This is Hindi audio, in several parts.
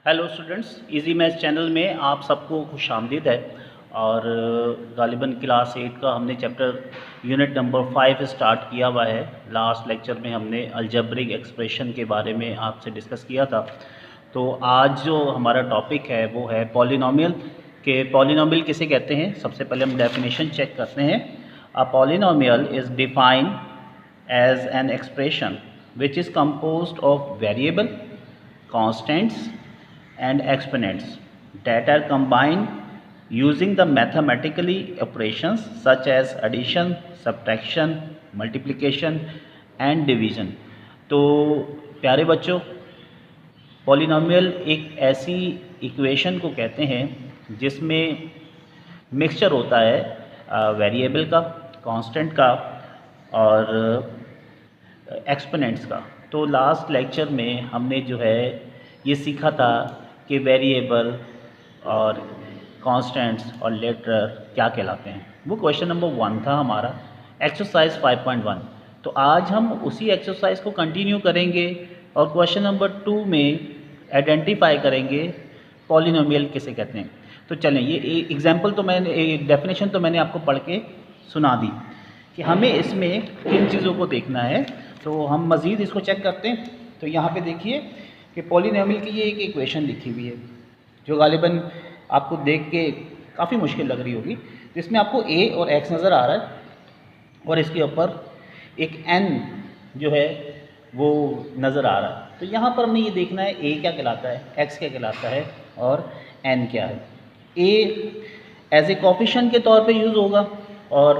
Hello students, easy maths channel में आप सबको खुश आमदीद है। और गालिबन क्लास 8 का हमने चैप्टर यूनिट नंबर 5 स्टार्ट किया हुआ है। लास्ट लेक्चर में हमने अलजेब्रिक एक्सप्रेशन के बारे में आपसे डिस्कस किया था। तो आज जो हमारा टॉपिक है वो है पॉलिनोमियल के पॉलिनोमियल किसे कहते हैं। सबसे पहले हम डेफिनेशन चेक करते हैं। A polynomial is defined as an expression which is composed of variable, constants and exponents that are combined using the mathematically operations such as addition, subtraction, multiplication and division। तो प्यारे बच्चों, पॉलिनोमियल एक ऐसी इक्वेशन को कहते हैं जिसमें मिक्सचर होता है वेरिएबल का, कांस्टेंट का और एक्सपोनेंट्स का। तो लास्ट लेक्चर में हमने जो है ये सीखा था कि वेरिएबल और कांस्टेंट्स और लेटर क्या कहलाते हैं। वो क्वेश्चन नंबर 1 था हमारा, एक्सरसाइज 5.1। तो आज हम उसी एक्सरसाइज को कंटिन्यू करेंगे और क्वेश्चन नंबर 2 में आइडेंटिफाई करेंगे पॉलिनोमियल किसे कहते हैं। तो चलें, ये एग्जांपल तो मैंने, एक डेफिनेशन तो मैंने आपको पढ़ के सुना दी कि हमें इसमें किन चीज़ों को देखना है। तो हम मज़ीद इसको चेक करते हैं। तो यहाँ पे देखिए कि पॉलिनोमियल की ये एक इक्वेशन लिखी हुई है जो गालिबन आपको देख के काफ़ी मुश्किल लग रही होगी। तो इसमें आपको a और x नज़र आ रहा है और इसके ऊपर एक n जो है वो नज़र आ रहा है। तो यहाँ पर हमें ये देखना है a क्या कहलाता है, x क्या कहलाता है और n क्या है। a एज ए कोफिशिएंट के तौर पे यूज़ होगा और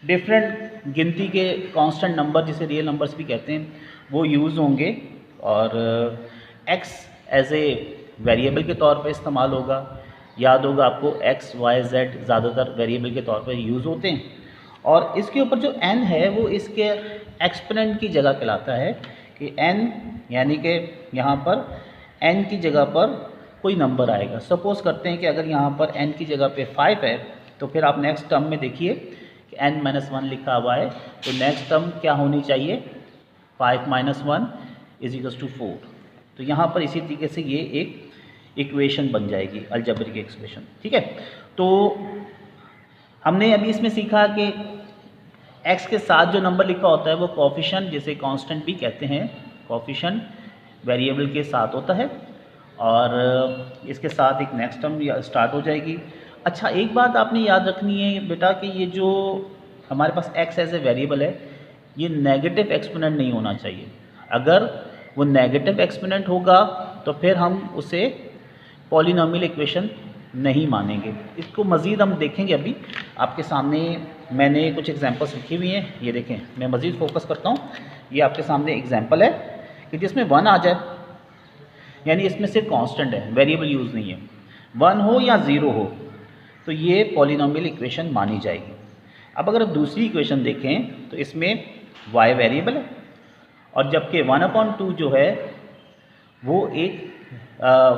डिफरेंट गिनती के कांस्टेंट नंबर जिसे रियल नंबर्स भी कहते हैं वो यूज़ होंगे और x एज ए वेरिएबल के तौर पे इस्तेमाल होगा। याद होगा आपको x, y, z ज़्यादातर वेरिएबल के तौर पे यूज़ होते हैं। और इसके ऊपर जो n है वो इसके एक्सपोनेंट की जगह कहलाता है कि n यानी कि यहाँ पर n की जगह पर कोई नंबर आएगा। सपोज़ करते हैं कि अगर यहाँ पर n की जगह पे 5 है तो फिर आप नेक्स्ट टर्म में देखिए कि n-1 लिखा हुआ है। तो नेक्स्ट टर्म क्या होनी चाहिए, 5 - 1 = 4। तो यहाँ पर इसी तरीके से ये एक इक्वेशन बन जाएगी, अलजेब्रिक एक्सप्रेशन। ठीक है, तो हमने अभी इसमें सीखा कि x के साथ जो नंबर लिखा होता है वो कोफिशिएंट, जिसे कांस्टेंट भी कहते हैं, कोफिशिएंट वेरिएबल के साथ होता है और इसके साथ एक नेक्स्ट टर्म स्टार्ट हो जाएगी। अच्छा, एक बात आपने याद रखनी है बेटा कि ये जो हमारे पास x एज ए वेरिएबल है ये नेगेटिव एक्सपोनेंट नहीं होना चाहिए। अगर वो नेगेटिव एक्सपोनेंट होगा तो फिर हम उसे पॉलिनोमियल इक्वेशन नहीं मानेंगे। इसको मज़ीद हम देखेंगे। अभी आपके सामने मैंने कुछ एग्जांपल्स लिखी हुई हैं, ये देखें। मैं मज़ीद फोकस करता हूँ। ये आपके सामने एग्जांपल है कि जिसमें 1 आ जाए, यानी इसमें सिर्फ कांस्टेंट है, वेरिएबल यूज़ नहीं है। 1 हो या 0 हो तो ये पॉलिनोमियल इक्वेशन मानी जाएगी। अब अगर आप दूसरी इक्वेशन देखें तो इसमें y वेरिएबल है और जबकि 1/2 जो है वो एक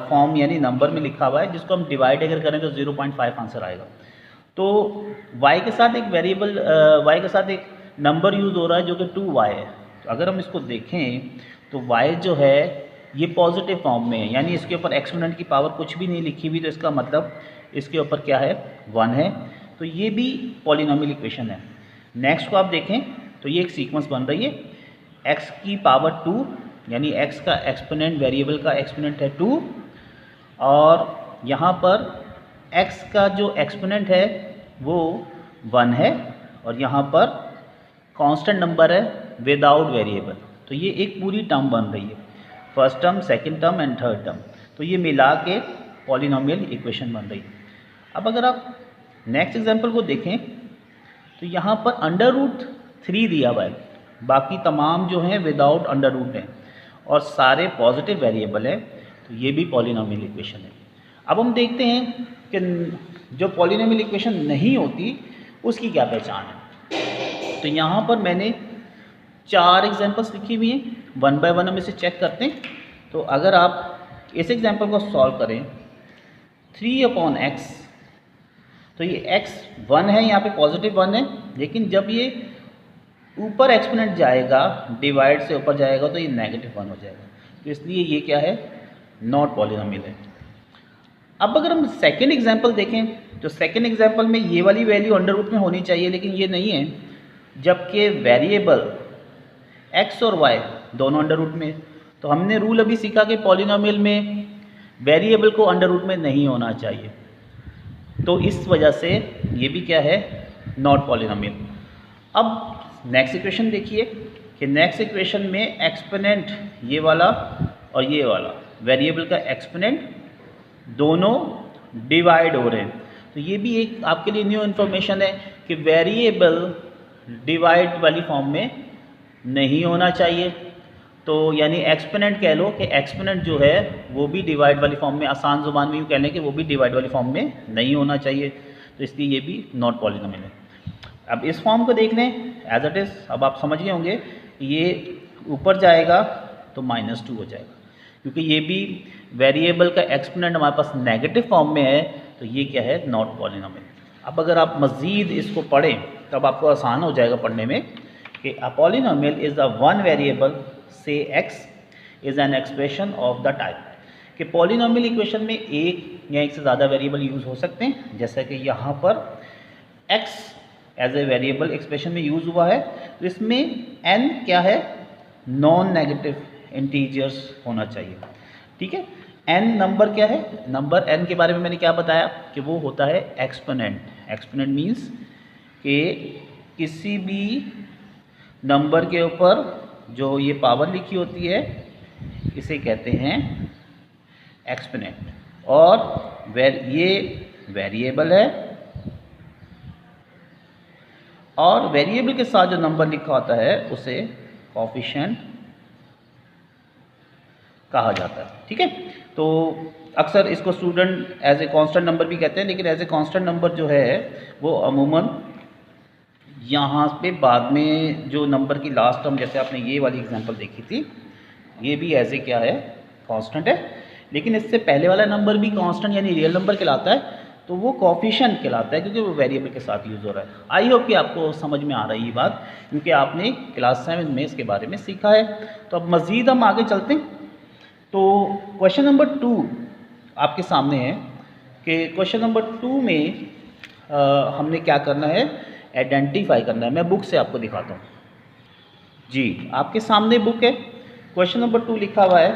फॉर्म यानी नंबर में लिखा हुआ है, जिसको हम डिवाइड अगर करें तो 0.5 आंसर आएगा। तो y के साथ एक वेरिएबल, y के साथ एक नंबर यूज़ हो रहा है जो कि 2y है। तो अगर हम इसको देखें तो y जो है ये पॉजिटिव फॉर्म में है, यानी इसके ऊपर एक्सपोनेंट की पावर कुछ भी नहीं लिखी हुई। तो इसका मतलब इसके ऊपर क्या है, 1 है। तो ये भी पॉलिनोमियल इक्वेशन है। नेक्स्ट को आप देखें तो ये एक सीक्वेंस बन रही है, x की पावर 2 यानी x का एक्सपोनेंट, वेरिएबल का एक्सपोनेंट है 2 और यहाँ पर x का जो एक्सपोनेंट है वो 1 है और यहाँ पर कांस्टेंट नंबर है विदाउट वेरिएबल। तो ये एक पूरी टर्म बन रही है, first term, second term and third term. तो ये मिला के पॉलिनोमियल इक्वेशन बन रही है। अब अगर आप नेक्स्ट एग्जांपल को देखें तो यहाँ पर √3 दिया हुआ है, बाकी तमाम जो हैं विदाउट √ हैं और सारे पॉजिटिव वेरिएबल है। तो ये भी पॉलिनोमियल इक्वेशन है। अब हम देखते हैं कि जो पॉलिनोमियल इक्वेशन नहीं होती उसकी क्या पहचान है। तो यहाँ पर मैंने 4 एग्जांपल्स लिखी हुई हैं, 1 बाय 1 हम इसे चेक करते हैं। तो अगर आप इस एग्जांपल को सॉल्व करें, 3/x, तो ये x 1 है, यहाँ पे पॉजिटिव 1 है, लेकिन जब ये ऊपर एक्सपोनेंट जाएगा, डिवाइड से ऊपर जाएगा तो ये -1 हो जाएगा। तो इसलिए ये क्या है, नॉट पॉलिनोमियल है। अब अगर हम सेकेंड एग्जाम्पल देखें तो सेकेंड एग्जाम्पल में ये वाली वैल्यू अंडर रूट में होनी चाहिए, लेकिन ये नहीं है, जबकि वेरिएबल x और y दोनों अंडर रूट में। तो हमने रूल अभी सीखा कि पॉलिनोमियल में वेरिएबल को अंडर रूट में नहीं होना चाहिए, तो इस वजह से ये भी क्या है, नॉट पॉलिनोमियल। अब नेक्स्ट इक्वेशन देखिए कि नेक्स्ट इक्वेशन में एक्सपोनेंट ये वाला और ये वाला वेरिएबल का एक्सपोनेंट दोनों डिवाइड हो रहे हैं। तो ये भी एक आपके लिए न्यू इन्फॉर्मेशन है कि वेरिएबल डिवाइड वाली फॉर्म में नहीं होना चाहिए। तो यानी एक्सपोनेंट कह लो कि एक्सपोनेंट जो है वो भी डिवाइड वाली फॉर्म में, आसान ज़ुबान में यूँ कह लें कि वो भी डिवाइड वाली फॉर्म में नहीं होना चाहिए, तो इसलिए ये भी नॉट पॉलिनोमियल है। अब इस फॉर्म को देख लें एज इट इज़। अब आप समझ गए होंगे ये ऊपर जाएगा तो -2 हो जाएगा, क्योंकि ये भी वेरिएबल का एक्सपोनेंट हमारे पास नेगेटिव फॉर्म में है, तो ये क्या है, नॉट पॉलिनोमियल। अब अगर आप मज़ीद इसको पढ़ें तब आपको आसान हो जाएगा पढ़ने में कि अ polynomial is a one variable से x is an expression of the type, कि पॉलिनोमियल इक्वेशन में एक या एक से ज़्यादा वेरिएबल यूज़ हो सकते हैं, जैसा कि यहाँ पर x as a variable expression में यूज़ हुआ है। तो इसमें n क्या है, नॉन नेगेटिव इंटीजर्स होना चाहिए, ठीक है। n नंबर क्या है, नंबर n के बारे में मैंने क्या बताया कि वो होता है एक्सपोनेंट। एक्सपोनेंट मीन्स कि किसी भी नंबर के ऊपर जो ये पावर लिखी होती है इसे कहते हैं एक्सपोनेंट, और ये वेरिएबल है, और वेरिएबल के साथ जो नंबर लिखा होता है उसे कोएफिशिएंट कहा जाता है, ठीक है। तो अक्सर इसको student as a constant number भी कहते हैं, लेकिन एज ए कांस्टेंट नंबर जो है वो अमूमन यहाँ पे बाद में जो नंबर की लास्ट टर्म, जैसे आपने ये वाली एग्जांपल देखी थी, ये भी एज ए क्या है, कांस्टेंट है, लेकिन इससे पहले वाला नंबर भी कांस्टेंट यानी रियल नंबर कहलाता है, तो वो कोएफिशिएंट कहलाता है, क्योंकि वो वेरिएबल के साथ यूज़ हो रहा है। आई होप कि आपको समझ में आ रही है बात, क्योंकि आपने क्लास 7 में इसके बारे में सीखा है। तो अब मज़ीद हम आगे चलते हैं। तो क्वेश्चन नंबर 2 आपके सामने है कि क्वेश्चन नंबर 2 में हमने क्या करना है, आइडेंटिफाई करना है। मैं बुक से आपको दिखाता हूँ जी, आपके सामने बुक है। क्वेश्चन नंबर 2 लिखा हुआ है,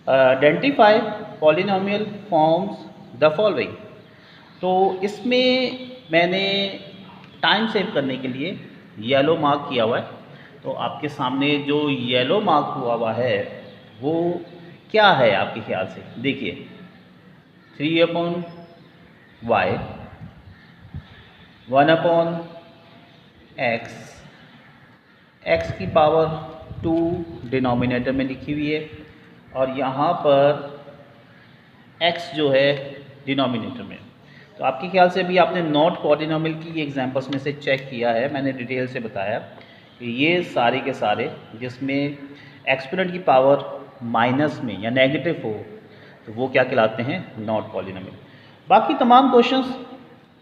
identify polynomial forms the following. तो इसमें मैंने टाइम सेव करने के लिए येलो मार्क किया हुआ है। तो आपके सामने जो येलो मार्क हुआ है वो क्या है आपके ख्याल से, देखिए 3/y 1/x, x की पावर 2 डिनोमिनेटर में लिखी हुई है, और यहाँ पर x जो है डिनोमिनेटर में। तो आपके ख्याल से भी आपने नॉट पॉलिनोमियल की एग्जांपल्स में से चेक किया है, मैंने डिटेल से बताया कि ये सारे के सारे जिसमें एक्सपोनेंट की पावर माइनस में या नेगेटिव हो तो वो क्या कहलाते हैं, नॉट पॉलिनोमियल। बाकी तमाम क्वेश्चंस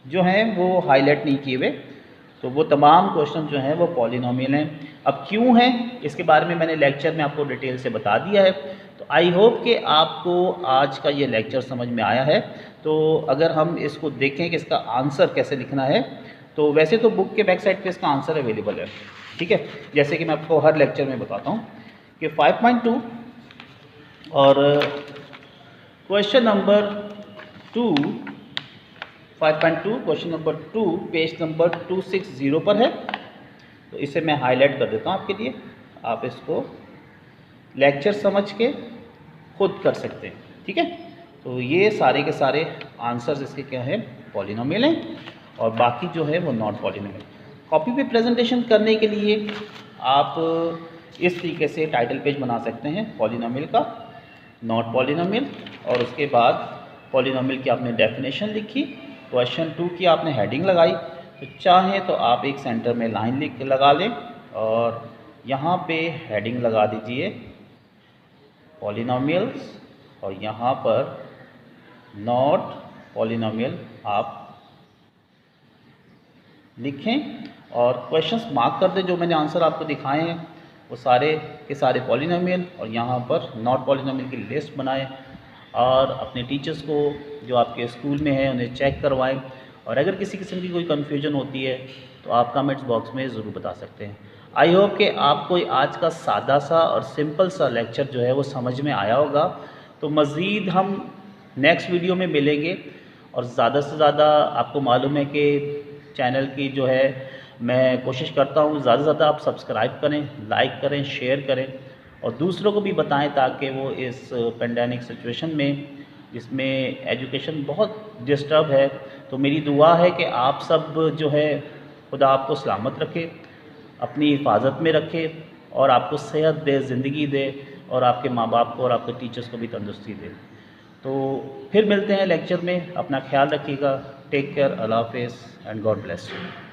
जो हैं वो हाईलाइट नहीं किए हुए, तो वो तमाम क्वेश्चन जो हैं वो पॉलिनोमियल हैं। अब क्यों हैं इसके बारे में मैंने लेक्चर में आपको डिटेल से बता दिया है। तो आई होप कि आपको आज का ये लेक्चर समझ में आया है। तो अगर हम इसको देखें कि इसका आंसर कैसे लिखना है, तो वैसे तो बुक के बैक साइड पे इसका आंसर अवेलेबल है, ठीक है। जैसे कि मैं आपको हर लेक्चर में बताता हूँ कि 5.2 और question number 2 5.2 question number 2 page number 260 पर है। तो इसे मैं हाईलाइट कर देता हूँ आपके लिए, आप इसको लेक्चर समझ के खुद कर सकते हैं, ठीक है। तो ये सारे के सारे आंसर्स इसके क्या है, पॉलिनोमियल हैं, और बाकी जो है वो नॉट पॉलिनोमियल। कॉपी पे प्रेजेंटेशन करने के लिए आप इस तरीके से टाइटल पेज बना सकते हैं, पॉलिनोमियल का, नॉट पॉलिनोमियल, और उसके बाद पॉलिनोमियल की आपने डेफिनेशन लिखी, क्वेश्चन 2 की आपने हेडिंग लगाई। तो चाहें तो आप एक सेंटर में लाइन लिख लगा लें और यहाँ पे हेडिंग लगा दीजिए पॉलिनोमियल्स, और यहाँ पर नॉट पॉलिनोमियल आप लिखें और क्वेश्चंस मार्क कर दें जो मैंने आंसर आपको दिखाए हैं। वो सारे के सारे पॉलिनोमियल और यहाँ पर नॉट पॉलिनोमियल की लिस्ट बनाएं और अपने टीचर्स को जो आपके स्कूल में है उन्हें चेक करवाएं। और अगर किसी किस्म की कोई कन्फ्यूजन होती है तो आप कमेंट्स बॉक्स में ज़रूर बता सकते हैं। आई होप कि आपको आज का सादा सा और सिंपल सा लेक्चर जो है वो समझ में आया होगा। तो मज़ीद हम नेक्स्ट वीडियो में मिलेंगे और ज़्यादा से ज़्यादा आपको मालूम है कि चैनल की जो है मैं कोशिश करता हूँ ज़्यादा से ज़्यादा आप सब्सक्राइब करें, लाइक करें, शेयर करें और दूसरों को भी बताएं ताकि वो इस पेंडेमिक सिचुएशन में जिसमें एजुकेशन बहुत डिस्टर्ब है, तो मेरी दुआ है कि आप सब जो है खुदा आपको सलामत रखे, अपनी हिफाजत में रखे और आपको सेहत दे, ज़िंदगी दे और आपके माँ बाप को और आपके टीचर्स को भी तंदुरुस्ती दे। तो फिर मिलते हैं लेक्चर में, अपना ख्याल रखिएगा। टेक केयर, अल्लाह हाफ़िज़ एंड गॉड ब्लेस यू।